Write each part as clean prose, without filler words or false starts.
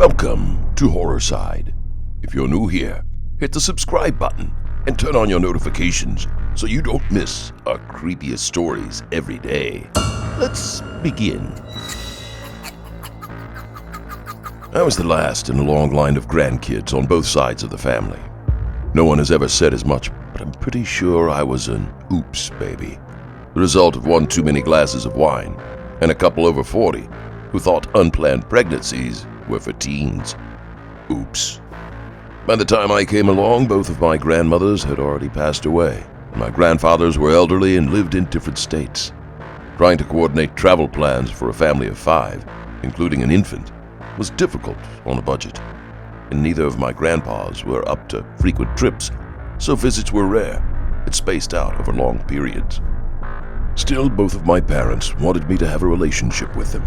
Welcome to Horrorside. If you're new here, hit the subscribe button and turn on your notifications so you don't miss our creepiest stories every day. Let's begin. I was the last in a long line of grandkids on both sides of the family. No one has ever said as much, but I'm pretty sure I was an oops baby. The result of one too many glasses of wine and a couple over 40 who thought unplanned pregnancies were for teens. Oops. By the time I came along, both of my grandmothers had already passed away, and my grandfathers were elderly and lived in different states. Trying to coordinate travel plans for a family of 5, including an infant, was difficult on a budget, and neither of my grandpas were up to frequent trips, so visits were rare and spaced out over long periods. Still, both of my parents wanted me to have a relationship with them,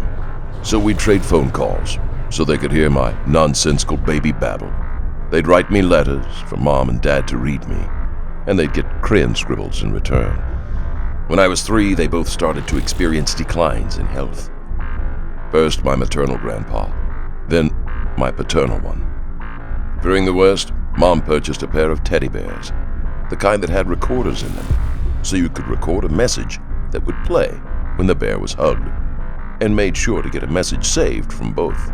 so we'd trade phone calls so they could hear my nonsensical baby babble. They'd write me letters for Mom and Dad to read me, and they'd get crayon scribbles in return. When I was 3, they both started to experience declines in health. First my maternal grandpa, then my paternal one. During the worst, Mom purchased a pair of teddy bears, the kind that had recorders in them, so you could record a message that would play when the bear was hugged, and made sure to get a message saved from both.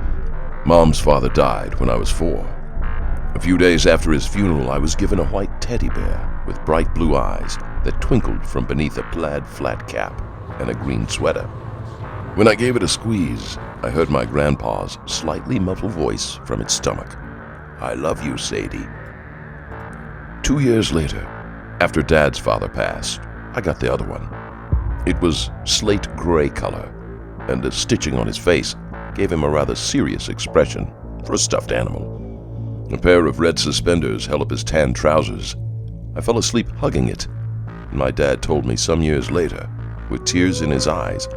Mom's father died when I was 4. A few days after his funeral, I was given a white teddy bear with bright blue eyes that twinkled from beneath a plaid flat cap and a green sweater. When I gave it a squeeze, I heard my grandpa's slightly muffled voice from its stomach. "I love you, Sadie." 2 years later, after Dad's father passed, I got the other one. It was slate gray color, and the stitching on his face gave him a rather serious expression for a stuffed animal. A pair of red suspenders held up his tan trousers. I fell asleep hugging it, and my dad told me some years later, with tears in his eyes,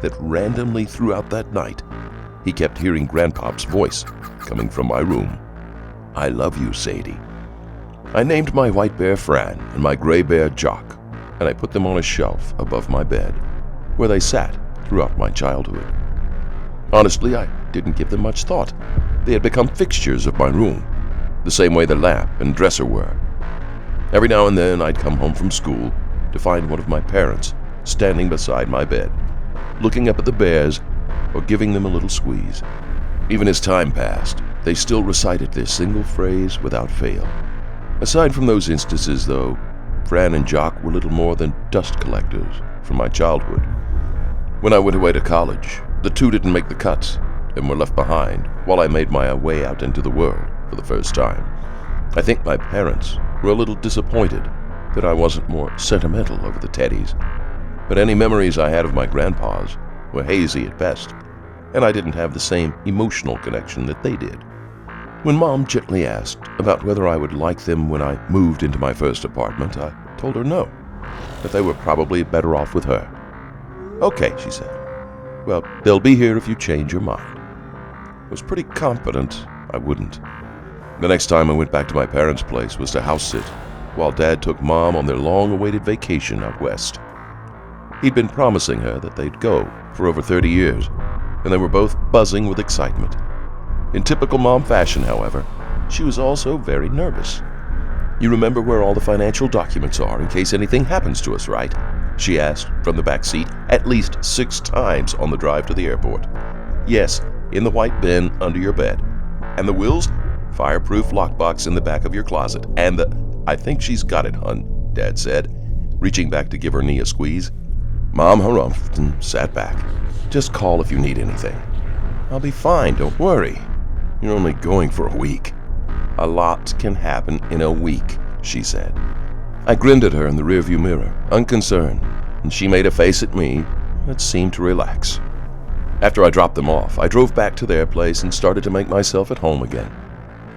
that randomly throughout that night, he kept hearing Grandpop's voice coming from my room. "I love you, Sadie." I named my white bear Fran and my gray bear Jock, and I put them on a shelf above my bed, where they sat throughout my childhood. Honestly, I didn't give them much thought. They had become fixtures of my room, the same way the lamp and dresser were. Every now and then I'd come home from school to find one of my parents standing beside my bed, looking up at the bears or giving them a little squeeze. Even as time passed, they still recited this single phrase without fail. Aside from those instances, though, Fran and Jock were little more than dust collectors from my childhood. When I went away to college, the two didn't make the cuts and were left behind while I made my way out into the world for the first time. I think my parents were a little disappointed that I wasn't more sentimental over the teddies, but any memories I had of my grandpas were hazy at best, and I didn't have the same emotional connection that they did. When Mom gently asked about whether I would like them when I moved into my first apartment, I told her no, that they were probably better off with her. "Okay," she said. "Well, they'll be here if you change your mind." I was pretty confident I wouldn't. The next time I went back to my parents' place was to house sit, while Dad took Mom on their long-awaited vacation out west. He'd been promising her that they'd go for over 30 years, and they were both buzzing with excitement. In typical Mom fashion, however, she was also very nervous. "You remember where all the financial documents are in case anything happens to us, right?" she asked from the back seat at least 6 times on the drive to the airport. "Yes, in the white bin under your bed. And the wills? Fireproof lockbox in the back of your closet. And the—" "I think she's got it, hun," Dad said, reaching back to give her knee a squeeze. Mom harumphed and sat back. "Just call if you need anything." "I'll be fine, don't worry. You're only going for a week." "A lot can happen in a week," she said. I grinned at her in the rearview mirror, unconcerned, and she made a face at me that seemed to relax. After I dropped them off, I drove back to their place and started to make myself at home again.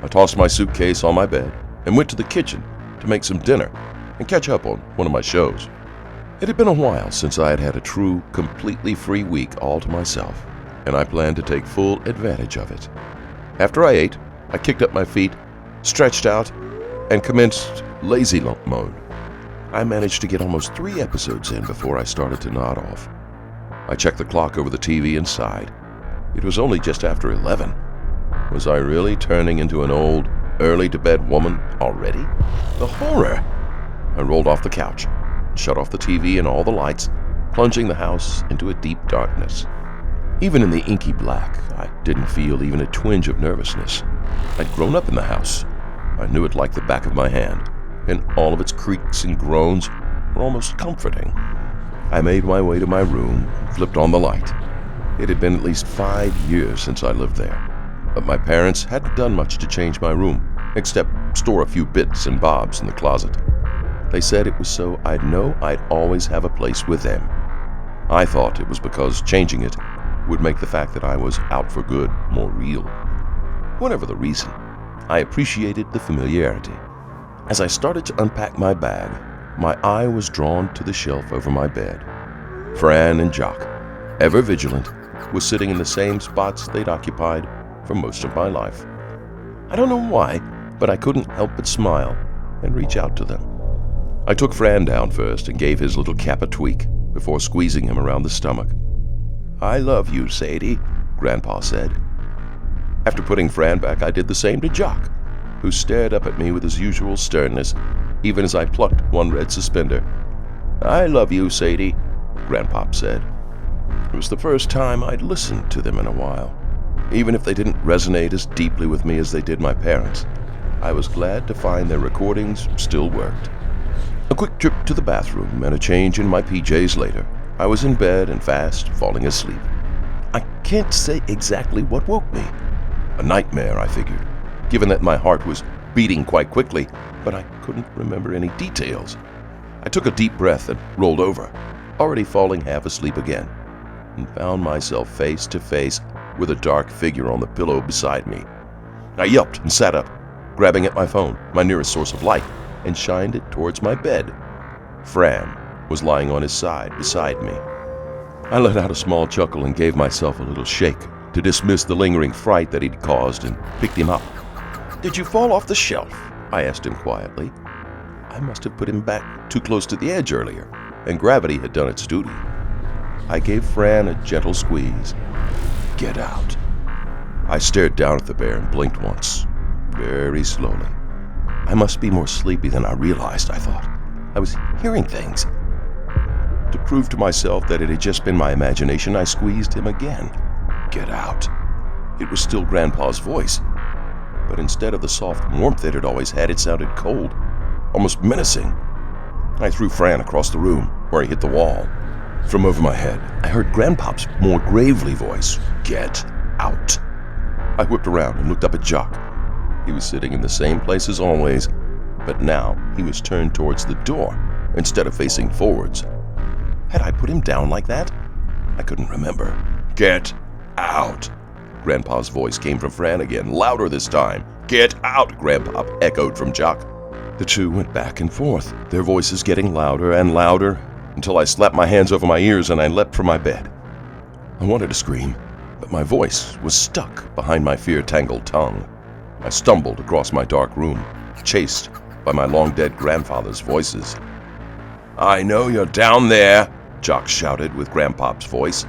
I tossed my suitcase on my bed and went to the kitchen to make some dinner and catch up on one of my shows. It had been a while since I had had a true, completely free week all to myself, and I planned to take full advantage of it. After I ate, I kicked up my feet, stretched out, and commenced lazy lump mode. I managed to get almost 3 episodes in before I started to nod off. I checked the clock over the TV and sighed. It was only just after 11. Was I really turning into an old, early-to-bed woman already? The horror! I rolled off the couch, shut off the TV and all the lights, plunging the house into a deep darkness. Even in the inky black, I didn't feel even a twinge of nervousness. I'd grown up in the house. I knew it like the back of my hand, and all of its creaks and groans were almost comforting. I made my way to my room and flipped on the light. It had been at least 5 years since I lived there, but my parents hadn't done much to change my room, except store a few bits and bobs in the closet. They said it was so I'd know I'd always have a place with them. I thought it was because changing it would make the fact that I was out for good more real. Whatever the reason, I appreciated the familiarity. As I started to unpack my bag, my eye was drawn to the shelf over my bed. Fran and Jock, ever vigilant, were sitting in the same spots they'd occupied for most of my life. I don't know why, but I couldn't help but smile and reach out to them. I took Fran down first and gave his little cap a tweak before squeezing him around the stomach. "I love you, Sadie," Grandpa said. After putting Fran back, I did the same to Jock, who stared up at me with his usual sternness, even as I plucked one red suspender. "I love you, Sadie," Grandpop said. It was the first time I'd listened to them in a while. Even if they didn't resonate as deeply with me as they did my parents, I was glad to find their recordings still worked. A quick trip to the bathroom and a change in my PJs later, I was in bed and fast falling asleep. I can't say exactly what woke me. A nightmare, I figured, given that my heart was beating quite quickly, but I couldn't remember any details. I took a deep breath and rolled over, already falling half asleep again, and found myself face to face with a dark figure on the pillow beside me. I yelped and sat up, grabbing at my phone, my nearest source of light, and shined it towards my bed. Fran was lying on his side beside me. I let out a small chuckle and gave myself a little shake to dismiss the lingering fright that he'd caused and picked him up. "Did you fall off the shelf?" I asked him quietly. I must have put him back too close to the edge earlier, and gravity had done its duty. I gave Fran a gentle squeeze. "Get out." I stared down at the bear and blinked once, very slowly. I must be more sleepy than I realized, I thought. I was hearing things. To prove to myself that it had just been my imagination, I squeezed him again. "Get out." It was still Grandpa's voice, but instead of the soft warmth it had always had, it sounded cold, almost menacing. I threw Fran across the room, where he hit the wall. From over my head, I heard Grandpop's more gravely voice, "Get out." I whipped around and looked up at Jock. He was sitting in the same place as always, but now he was turned towards the door instead of facing forwards. Had I put him down like that? I couldn't remember. "Get out." Grandpa's voice came from Fran again, louder this time. "Get out," Grandpop echoed from Jock. The two went back and forth, their voices getting louder and louder, until I slapped my hands over my ears and I leapt from my bed. I wanted to scream, but my voice was stuck behind my fear-tangled tongue. I stumbled across my dark room, chased by my long-dead grandfather's voices. "I know you're down there," Jock shouted with Grandpop's voice.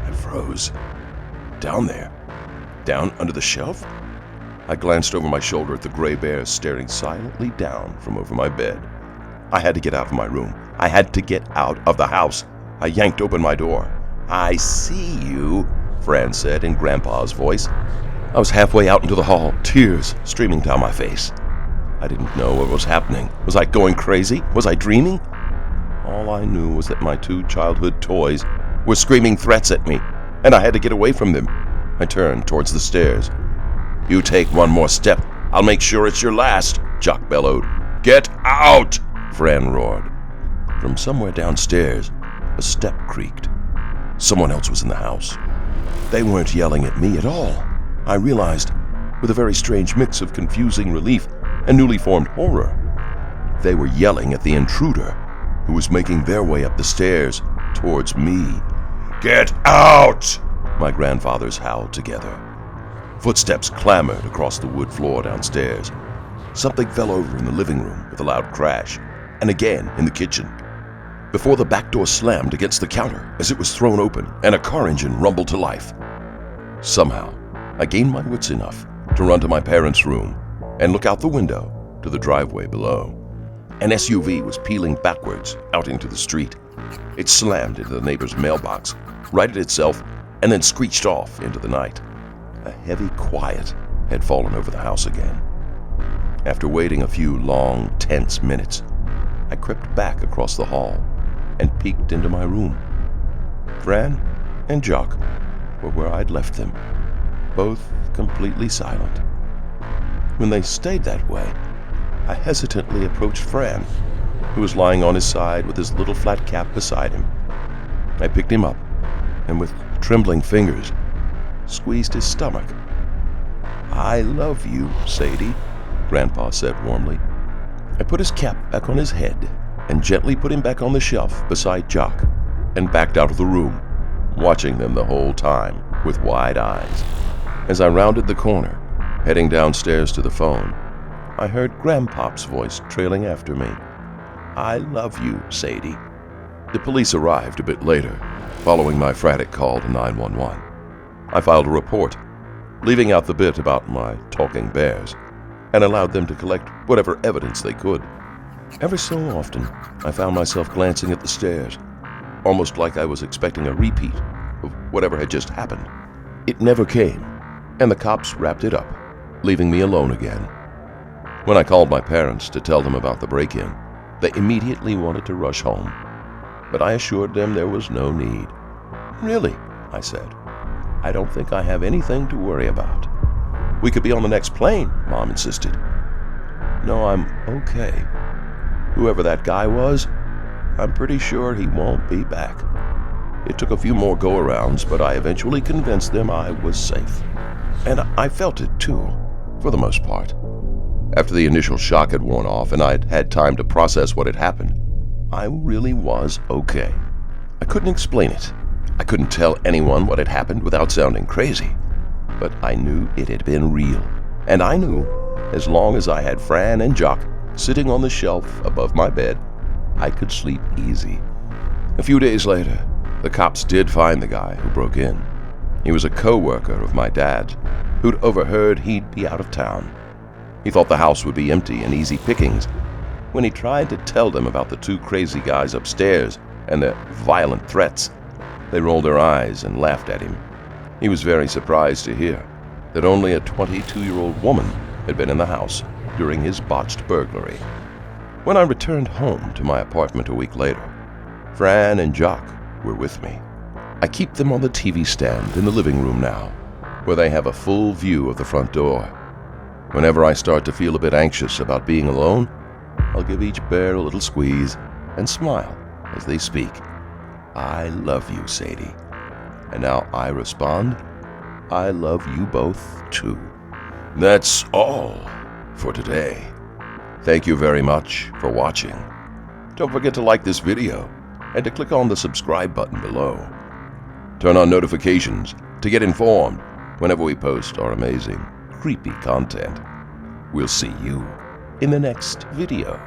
I froze. Down there? Down under the shelf? I glanced over my shoulder at the gray bear staring silently down from over my bed. I had to get out of my room. I had to get out of the house. I yanked open my door. "I see you," Fran said in Grandpa's voice. I was halfway out into the hall, tears streaming down my face. I didn't know what was happening. Was I going crazy? Was I dreaming? All I knew was that my two childhood toys were screaming threats at me, and I had to get away from them. I turned towards the stairs. "You take one more step, I'll make sure it's your last," Jock bellowed. "Get out!" Fran roared. From somewhere downstairs, a step creaked. Someone else was in the house. They weren't yelling at me at all. I realized, with a very strange mix of confusing relief and newly formed horror. They were yelling at the intruder, who was making their way up the stairs towards me. "Get out!" my grandfathers howled together. Footsteps clamored across the wood floor downstairs. Something fell over in the living room with a loud crash, and again in the kitchen, before the back door slammed against the counter as it was thrown open and a car engine rumbled to life. Somehow, I gained my wits enough to run to my parents' room and look out the window to the driveway below. An SUV was peeling backwards out into the street. It slammed into the neighbor's mailbox, righted itself, and then screeched off into the night. A heavy quiet had fallen over the house again. After waiting a few long, tense minutes, I crept back across the hall and peeked into my room. Fran and Jock were where I'd left them, both completely silent. When they stayed that way, I hesitantly approached Fran, who was lying on his side with his little flat cap beside him. I picked him up and with trembling fingers squeezed his stomach. "I love you, Sadie," Grandpa said warmly. I put his cap back on his head and gently put him back on the shelf beside Jock and backed out of the room, watching them the whole time with wide eyes. As I rounded the corner, heading downstairs to the phone, I heard Grandpop's voice trailing after me. "I love you, Sadie." The police arrived a bit later, following my frantic call to 911. I filed a report, leaving out the bit about my talking bears, and allowed them to collect whatever evidence they could. Every so often, I found myself glancing at the stairs, almost like I was expecting a repeat of whatever had just happened. It never came, and the cops wrapped it up, leaving me alone again. When I called my parents to tell them about the break-in, they immediately wanted to rush home, but I assured them there was no need. "Really," I said, "I don't think I have anything to worry about." "We could be on the next plane," Mom insisted. "No, I'm okay. Whoever that guy was, I'm pretty sure he won't be back." It took a few more go-arounds, but I eventually convinced them I was safe. And I felt it too, for the most part. After the initial shock had worn off and I'd had time to process what had happened, I really was okay. I couldn't explain it. I couldn't tell anyone what had happened without sounding crazy. But I knew it had been real. And I knew, as long as I had Fran and Jock sitting on the shelf above my bed, I could sleep easy. A few days later, the cops did find the guy who broke in. He was a co-worker of my dad's, who'd overheard he'd be out of town. He thought the house would be empty and easy pickings. When he tried to tell them about the two crazy guys upstairs and their violent threats, they rolled their eyes and laughed at him. He was very surprised to hear that only a 22-year-old woman had been in the house during his botched burglary. When I returned home to my apartment a week later, Fran and Jock were with me. I keep them on the TV stand in the living room now, where they have a full view of the front door. Whenever I start to feel a bit anxious about being alone, I'll give each bear a little squeeze and smile as they speak. "I love you, Sadie." And now I respond, "I love you both, too." That's all for today. Thank you very much for watching. Don't forget to like this video and to click on the subscribe button below. Turn on notifications to get informed whenever we post our amazing, creepy content. We'll see you in the next video.